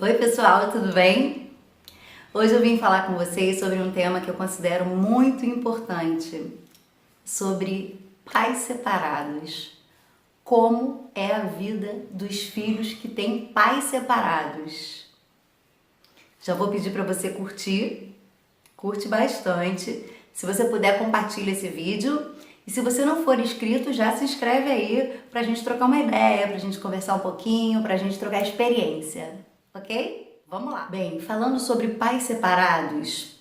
Oi pessoal, tudo bem? Hoje eu vim falar com vocês sobre um tema que eu considero muito importante, sobre pais separados. Como é a vida dos filhos que têm pais separados? Já vou pedir para você curte bastante. Se você puder, compartilha esse vídeo. E se você não for inscrito, já se inscreve aí pra gente trocar uma ideia, pra gente conversar um pouquinho, pra gente trocar experiência, ok? Vamos lá. Bem, falando sobre pais separados,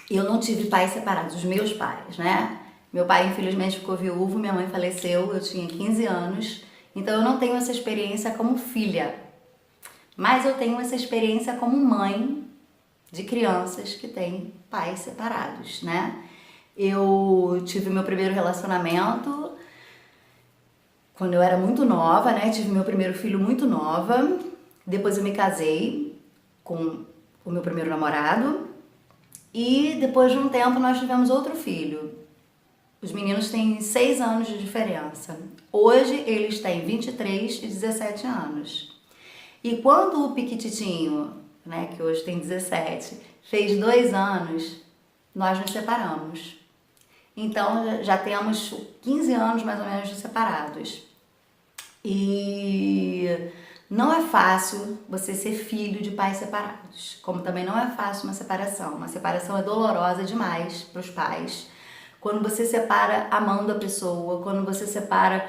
eu não tive pais separados, os meus pais, né? Meu pai, infelizmente, ficou viúvo, minha mãe faleceu, eu tinha 15 anos, então eu não tenho essa experiência como filha, mas eu tenho essa experiência como mãe de crianças que têm pais separados, né? Eu tive meu primeiro relacionamento quando eu era muito nova, né? Tive meu primeiro filho muito nova. Depois eu me casei com o meu primeiro namorado. E depois de um tempo nós tivemos outro filho. Os meninos têm 6 anos de diferença. Hoje eles têm 23 e 17 anos. E quando o Piquititinho, né, que hoje tem 17, fez 2 anos, nós nos separamos. Então já temos 15 anos mais ou menos de separados. E não é fácil você ser filho de pais separados, como também não é fácil uma separação. Uma separação é dolorosa demais para os pais. Quando você separa amando a pessoa, quando você separa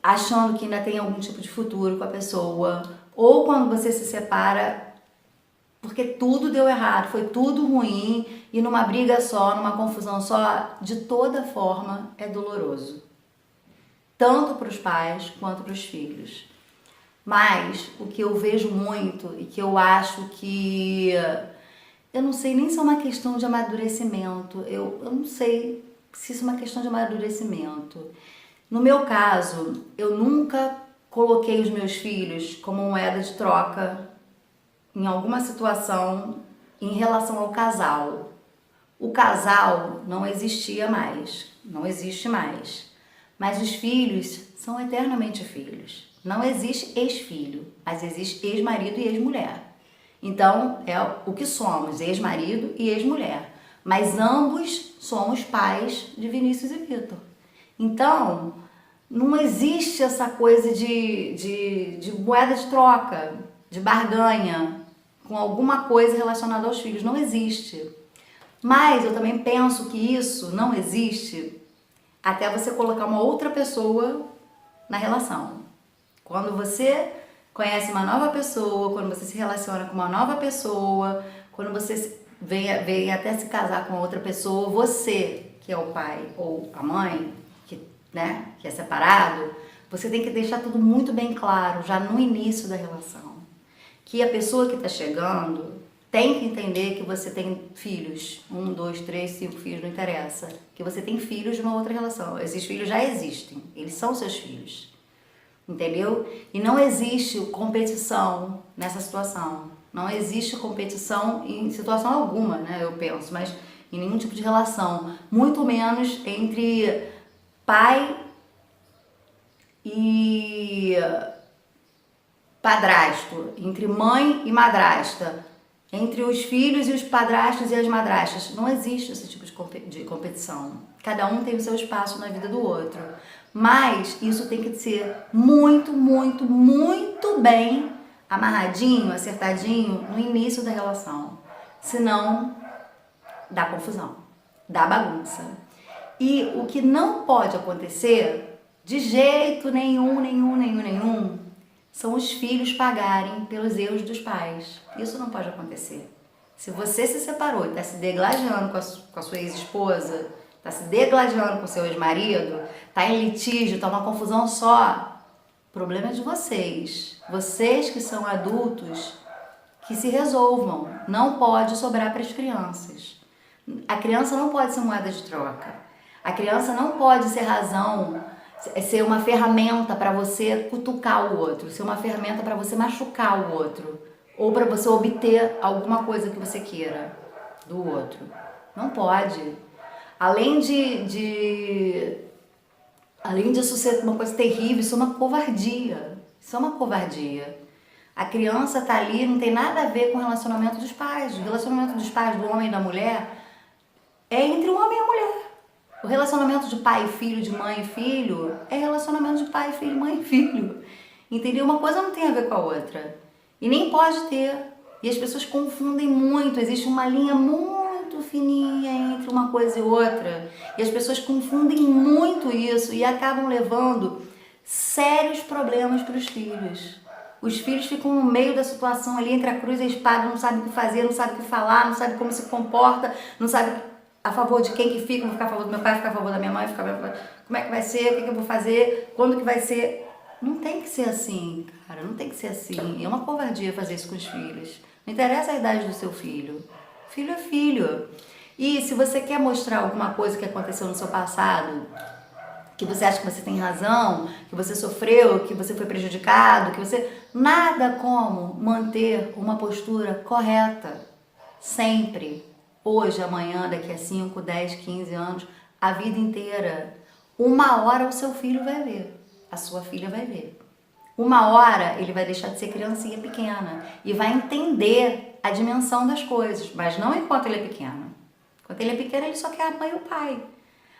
achando que ainda tem algum tipo de futuro com a pessoa, ou quando você se separa porque tudo deu errado, foi tudo ruim e numa briga só, numa confusão só, de toda forma é doloroso. Tanto para os pais quanto para os filhos. Mas o que eu vejo muito e que eu acho que eu não sei nem se é uma questão de amadurecimento, eu não sei se isso é uma questão de amadurecimento. No meu caso, eu nunca coloquei os meus filhos como moeda de troca em alguma situação em relação ao casal. O casal não existia mais, não existe mais. Mas os filhos são eternamente filhos. Não existe ex-filho, mas existe ex-marido e ex-mulher. Então, é o que somos, ex-marido e ex-mulher. Mas ambos somos pais de Vinícius e Vitor. Então, não existe essa coisa de moeda de troca, de barganha, com alguma coisa relacionada aos filhos. Não existe. Mas eu também penso que isso não existe até você colocar uma outra pessoa na relação. Quando você conhece uma nova pessoa, quando você se relaciona com uma nova pessoa, quando você vem até se casar com outra pessoa, você, que é o pai ou a mãe, que é separado, você tem que deixar tudo muito bem claro, já no início da relação. Que a pessoa que está chegando tem que entender que você tem filhos, 1, 2, 3, 5 filhos, não interessa, que você tem filhos de uma outra relação. Esses filhos já existem, eles são seus filhos, entendeu? E não existe competição nessa situação, não existe competição em situação alguma, né, eu penso, mas em nenhum tipo de relação, muito menos entre pai e padrasto, entre mãe e madrasta, entre os filhos e os padrastos e as madrastas. Não existe esse tipo de competição. Cada um tem o seu espaço na vida do outro. Mas isso tem que ser muito, muito, muito bem amarradinho, acertadinho no início da relação. Senão, dá confusão, dá bagunça. E o que não pode acontecer, de jeito nenhum, são os filhos pagarem pelos erros dos pais. Isso não pode acontecer. Se você se separou e está se degladiando com a sua ex-esposa, está se degladiando com o seu ex-marido, está em litígio, está uma confusão só, o problema é de vocês. Vocês que são adultos, que se resolvam. Não pode sobrar para as crianças. A criança não pode ser moeda de troca. A criança não pode ser razão, ser uma ferramenta para você cutucar o outro, ser uma ferramenta para você machucar o outro, ou para você obter alguma coisa que você queira do outro. Não pode. Além disso ser uma coisa terrível, isso é uma covardia. Isso é uma covardia. A criança tá ali, não tem nada a ver com o relacionamento dos pais. O relacionamento dos pais, do homem e da mulher, é entre o homem e a mulher. O relacionamento de pai e filho, de mãe e filho, é relacionamento de pai e filho, mãe e filho. Entendeu? Uma coisa não tem a ver com a outra. E nem pode ter. E as pessoas confundem muito. Existe uma linha muito fininha entre uma coisa e outra. E as pessoas confundem muito isso e acabam levando sérios problemas para os filhos. Os filhos ficam no meio da situação ali entre a cruz e a espada, não sabem o que fazer, não sabem o que falar, não sabem como se comporta, não sabem a favor de quem que fica, vou ficar a favor do meu pai, ficar a favor da minha mãe, como é que vai ser, o que eu vou fazer, quando que vai ser. Não tem que ser assim, cara, não tem que ser assim. É uma covardia fazer isso com os filhos. Não interessa a idade do seu filho. Filho é filho. E se você quer mostrar alguma coisa que aconteceu no seu passado, que você acha que você tem razão, que você sofreu, que você foi prejudicado, que você... Nada como manter uma postura correta. Sempre. Hoje, amanhã, daqui a 5, 10, 15 anos, a vida inteira. Uma hora o seu filho vai ver. A sua filha vai ver. Uma hora ele vai deixar de ser criancinha pequena e vai entender a dimensão das coisas, mas não enquanto ele é pequeno. Enquanto ele é pequeno, ele só quer a mãe e o pai.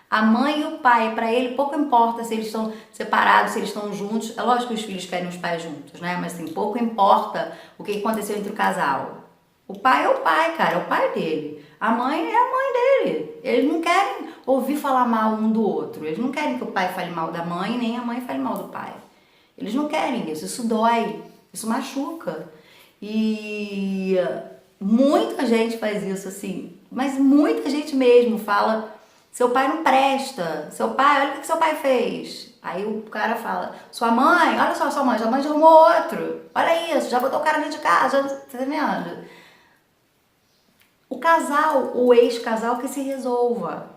A mãe e o pai, para ele, pouco importa se eles estão separados, se eles estão juntos. É lógico que os filhos querem os pais juntos, né? Mas assim, pouco importa o que aconteceu entre o casal. O pai é o pai, cara, é o pai dele. A mãe é a mãe dele. Eles não querem ouvir falar mal um do outro. Eles não querem que o pai fale mal da mãe, nem a mãe fale mal do pai. Eles não querem isso. Isso dói, isso machuca. E muita gente faz isso assim, mas muita gente mesmo fala: seu pai não presta, seu pai, olha o que seu pai fez. Aí o cara fala: sua mãe, olha só, sua mãe arrumou outro, olha isso, já botou o cara dentro de casa, tá entendendo? O casal, o ex-casal que se resolva.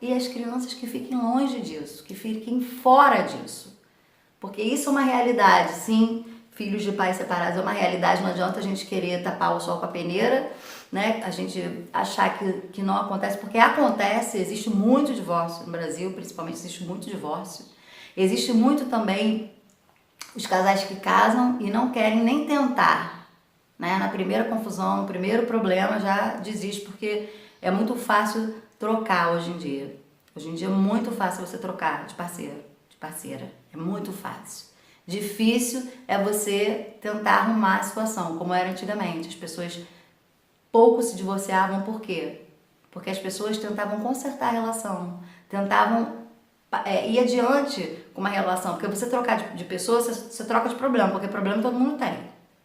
E as crianças que fiquem longe disso, que fiquem fora disso. Porque isso é uma realidade, sim. Filhos de pais separados é uma realidade, não adianta a gente querer tapar o sol com a peneira, né? A gente achar que não acontece, porque acontece, existe muito divórcio no Brasil, principalmente existe muito divórcio. Existe muito também os casais que casam e não querem nem tentar, né? Na primeira confusão, no primeiro problema já desiste, porque é muito fácil trocar hoje em dia. Hoje em dia é muito fácil você trocar de parceiro, de parceira, é muito fácil. Difícil é você tentar arrumar a situação, como era antigamente. As pessoas pouco se divorciavam, por quê? Porque as pessoas tentavam consertar a relação, tentavam ir adiante com uma relação. Porque você trocar de pessoa, você troca de problema, porque problema todo mundo tem,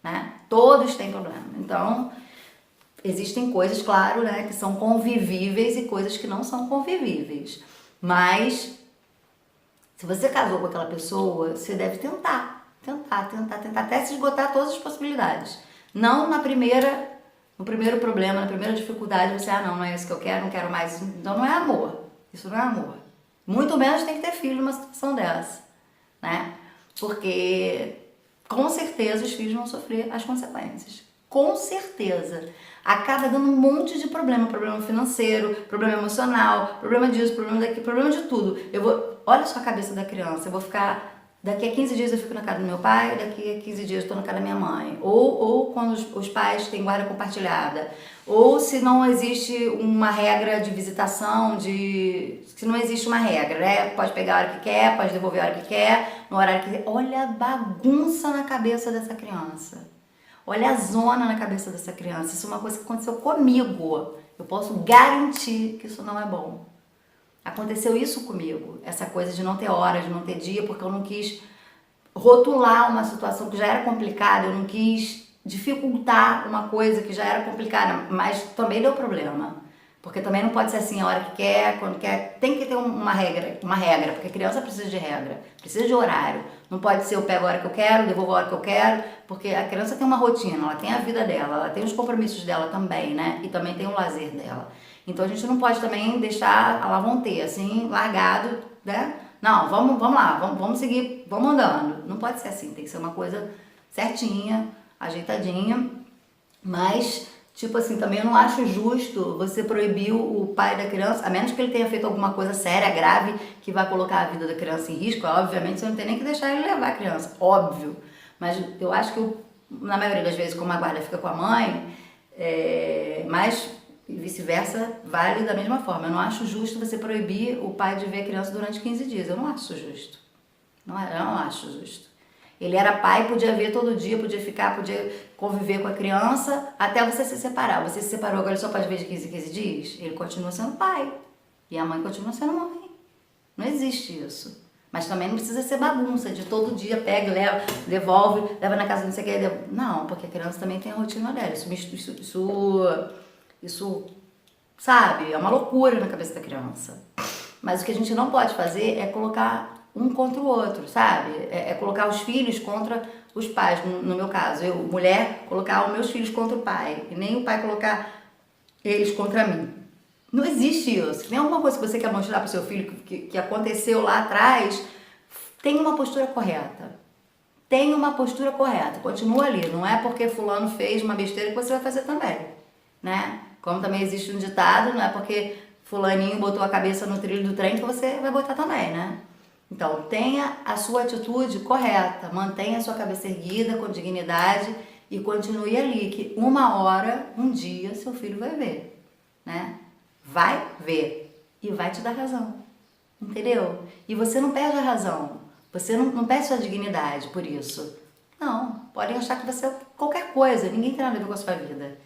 né? Todos têm problema. Então, existem coisas, claro, né, que são convivíveis e coisas que não são convivíveis. Mas se você casou com aquela pessoa, você deve tentar, até se esgotar todas as possibilidades. Não no primeiro problema, na primeira dificuldade, você, não é isso que eu quero, não quero mais. Então não é amor, isso não é amor. Muito menos tem que ter filho numa situação dessa, né? Porque com certeza os filhos vão sofrer as consequências. Com certeza. Acaba dando um monte de problema financeiro, problema emocional, problema disso, problema daquilo, problema de tudo. Olha só a cabeça da criança, eu vou ficar, daqui a 15 dias eu fico na casa do meu pai, daqui a 15 dias eu estou na casa da minha mãe. Ou quando os pais têm guarda compartilhada. Ou se não existe uma regra de visitação, se não existe uma regra, né? Pode pegar a hora que quer, pode devolver a hora que quer, no horário que quer. Olha a bagunça na cabeça dessa criança. Olha a zona na cabeça dessa criança. Isso é uma coisa que aconteceu comigo. Eu posso garantir que isso não é bom. Aconteceu isso comigo. Essa coisa de não ter hora, de não ter dia, porque eu não quis rotular uma situação que já era complicada. Eu não quis dificultar uma coisa que já era complicada. Mas também deu problema. Porque também não pode ser assim a hora que quer, quando quer. Tem que ter uma regra, porque a criança precisa de regra, precisa de horário. Não pode ser eu pego a hora que eu quero, devolvo a hora que eu quero, porque a criança tem uma rotina, ela tem a vida dela, ela tem os compromissos dela também, né? E também tem o lazer dela. Então a gente não pode também deixar a lavonter, assim, largado, né? Não, vamos lá, vamos seguir, vamos andando. Não pode ser assim, tem que ser uma coisa certinha, ajeitadinha, mas... Tipo assim, também eu não acho justo você proibir o pai da criança, a menos que ele tenha feito alguma coisa séria, grave, que vai colocar a vida da criança em risco. Obviamente, você não tem nem que deixar ele levar a criança, óbvio. Mas eu acho que na maioria das vezes, como a guarda fica com a mãe, mas vice-versa vale da mesma forma. Eu não acho justo você proibir o pai de ver a criança durante 15 dias. Eu não acho justo. Eu não acho justo. Ele era pai, podia ver todo dia, podia ficar, podia conviver com a criança até você se separar. Você se separou, agora ele só pode ver de 15 em 15 dias? Ele continua sendo pai. E a mãe continua sendo mãe. Não existe isso. Mas também não precisa ser bagunça, de todo dia pega, leva, devolve, leva na casa, não sei o que. Não, porque a criança também tem a rotina dela. Isso, sabe, é uma loucura na cabeça da criança. Mas o que a gente não pode fazer é colocar um contra o outro, sabe? É colocar os filhos contra os pais. No meu caso, eu, mulher, colocar os meus filhos contra o pai. E nem o pai colocar eles contra mim. Não existe isso. Se tem alguma coisa que você quer mostrar para o seu filho que aconteceu lá atrás, tem uma postura correta. Tem uma postura correta. Continua ali. Não é porque fulano fez uma besteira que você vai fazer também, né? Como também existe um ditado, não é porque fulaninho botou a cabeça no trilho do trem que você vai botar também, né? Então, tenha a sua atitude correta. Mantenha a sua cabeça erguida, com dignidade e continue ali, que uma hora, um dia, seu filho vai ver, né? Vai ver e vai te dar razão, entendeu? E você não perde a razão, você não perde sua dignidade por isso. Não, podem achar que você é qualquer coisa, ninguém tem nada a ver com a sua vida.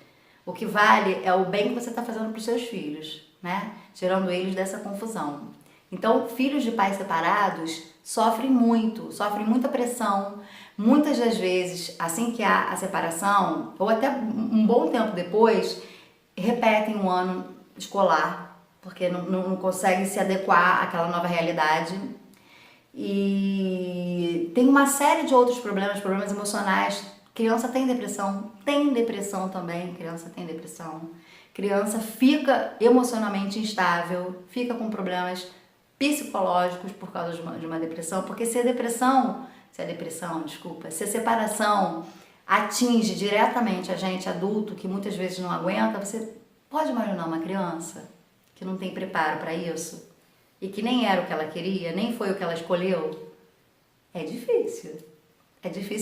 O que vale é o bem que você está fazendo para os seus filhos, né? Tirando eles dessa confusão. Então, filhos de pais separados sofrem muita pressão. Muitas das vezes, assim que há a separação, ou até um bom tempo depois, repetem um ano escolar, porque não conseguem se adequar àquela nova realidade. E tem uma série de outros problemas emocionais. Criança tem depressão também, criança tem depressão. Criança fica emocionalmente instável, fica com problemas psicológicos por causa de uma depressão, porque se a separação atinge diretamente a gente adulto, que muitas vezes não aguenta, você pode imaginar uma criança que não tem preparo para isso e que nem era o que ela queria, nem foi o que ela escolheu? É difícil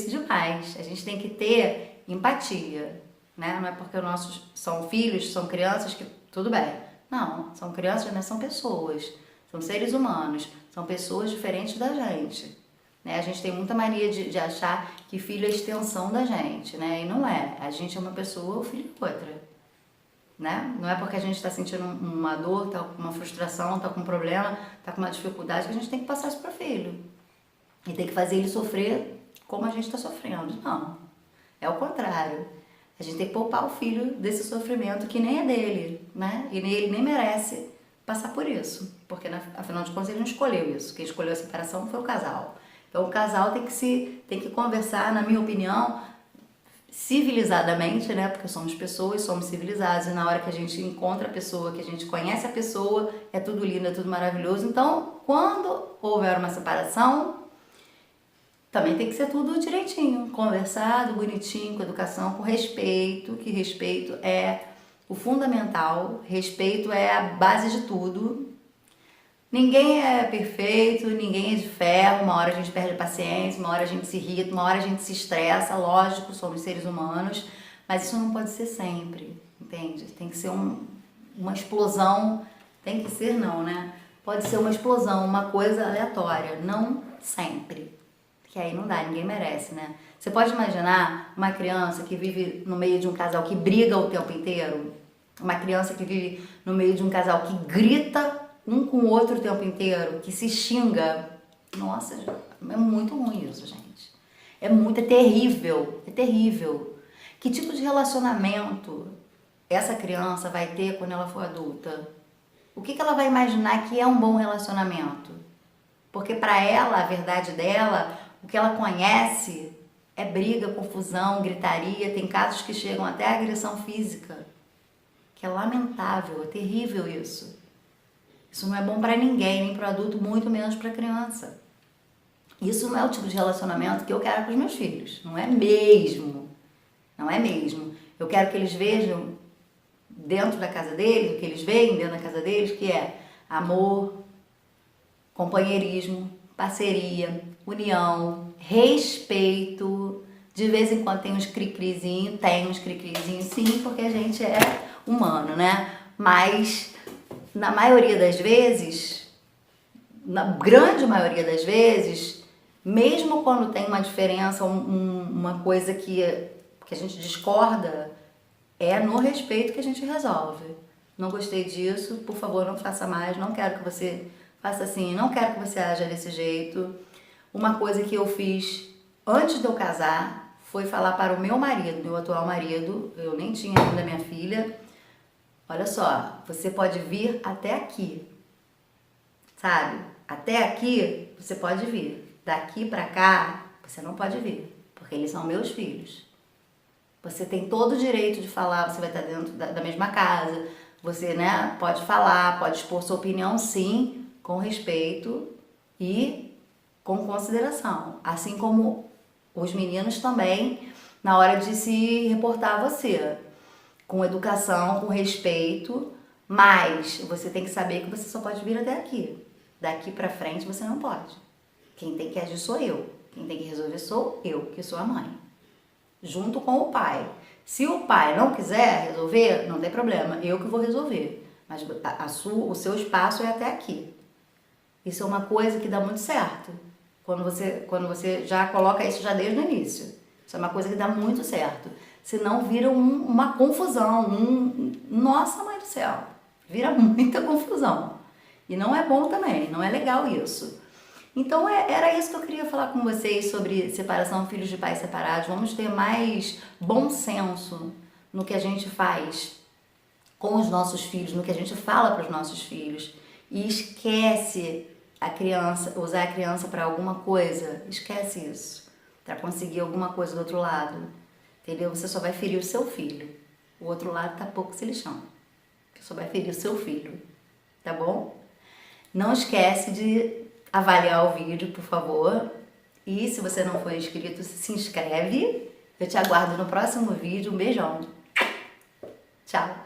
demais. A gente tem que ter empatia, né? Não é porque os nossos são filhos, são crianças que tudo bem. Não, são crianças, mas são pessoas, são seres humanos, são pessoas diferentes da gente, né? A gente tem muita mania de achar que filho é extensão da gente, né? E não é. A gente é uma pessoa, o filho é outra. Né? Não é porque a gente está sentindo uma dor, está com uma frustração, está com um problema, está com uma dificuldade, que a gente tem que passar isso para o filho. E tem que fazer ele sofrer como a gente está sofrendo. Não. É o contrário. A gente tem que poupar o filho desse sofrimento que nem é dele, né? E ele nem merece passar por isso. Porque, afinal de contas, ele não escolheu isso. Quem escolheu a separação foi o casal. Então, o casal tem que conversar, na minha opinião, civilizadamente, né? Porque somos pessoas, somos civilizados, e na hora que a gente encontra a pessoa, que a gente conhece a pessoa, é tudo lindo, é tudo maravilhoso. Então, quando houver uma separação, também tem que ser tudo direitinho, conversado, bonitinho, com educação, com respeito, que respeito é o fundamental, respeito é a base de tudo. Ninguém é perfeito, ninguém é de ferro, uma hora a gente perde a paciência, uma hora a gente se irrita, uma hora a gente se estressa, lógico, somos seres humanos, mas isso não pode ser sempre, entende? Tem que ser uma explosão, tem que ser não, né? Pode ser uma explosão, uma coisa aleatória, não sempre, que aí não dá, ninguém merece, né? Você pode imaginar uma criança que vive no meio de um casal que briga o tempo inteiro? Uma criança que vive no meio de um casal que grita um com o outro o tempo inteiro, que se xinga? Nossa, é muito ruim isso, gente. É terrível, é terrível. Que tipo de relacionamento essa criança vai ter quando ela for adulta? O que ela vai imaginar que é um bom relacionamento? Porque para ela, a verdade dela, o que ela conhece é briga, confusão, gritaria, tem casos que chegam até a agressão física, que é lamentável, é terrível isso. Isso não é bom para ninguém, nem para o adulto, muito menos para a criança. Isso não é o tipo de relacionamento que eu quero para os meus filhos. Não é mesmo. Não é mesmo. Eu quero que eles vejam dentro da casa deles, o que eles veem dentro da casa deles, que é amor, companheirismo, parceria, união, respeito, De vez em quando tem uns cri-crizinho, sim, porque a gente é humano, né? Mas na maioria das vezes, na grande maioria das vezes, mesmo quando tem uma diferença, uma coisa que a gente discorda, é no respeito que a gente resolve. Não gostei disso, por favor, não faça mais, não quero que você faça assim, não quero que você haja desse jeito. Uma coisa que eu fiz antes de eu casar foi falar para o meu marido, meu atual marido, eu nem tinha ainda minha filha, olha só, você pode vir até aqui, sabe? Até aqui você pode vir, daqui pra cá você não pode vir, porque eles são meus filhos. Você tem todo o direito de falar, você vai estar dentro da mesma casa, você, né, pode falar, pode expor sua opinião, sim, com respeito e com consideração. Assim como os meninos também, na hora de se reportar a você, com educação, com respeito, mas você tem que saber que você só pode vir até aqui. Daqui pra frente você não pode. Quem tem que agir sou eu. Quem tem que resolver sou eu, que sou a mãe. Junto com o pai. Se o pai não quiser resolver, não tem problema, eu que vou resolver. Mas o seu espaço é até aqui. Isso é uma coisa que dá muito certo. Quando você já coloca isso já desde o início. Isso é uma coisa que dá muito certo. Senão vira uma confusão. Nossa, mãe do céu. Vira muita confusão. E não é bom também, não é legal isso. Então era isso que eu queria falar com vocês sobre separação, filhos de pais separados. Vamos ter mais bom senso no que a gente faz com os nossos filhos, no que a gente fala para os nossos filhos. E esquece a criança, usar a criança para alguma coisa. Esquece isso. Para conseguir alguma coisa do outro lado. Entendeu? Você só vai ferir o seu filho. O outro lado tá pouco se lixando. Você só vai ferir o seu filho. Tá bom? Não esquece de avaliar o vídeo, por favor. E se você não for inscrito, se inscreve. Eu te aguardo no próximo vídeo. Um beijão. Tchau.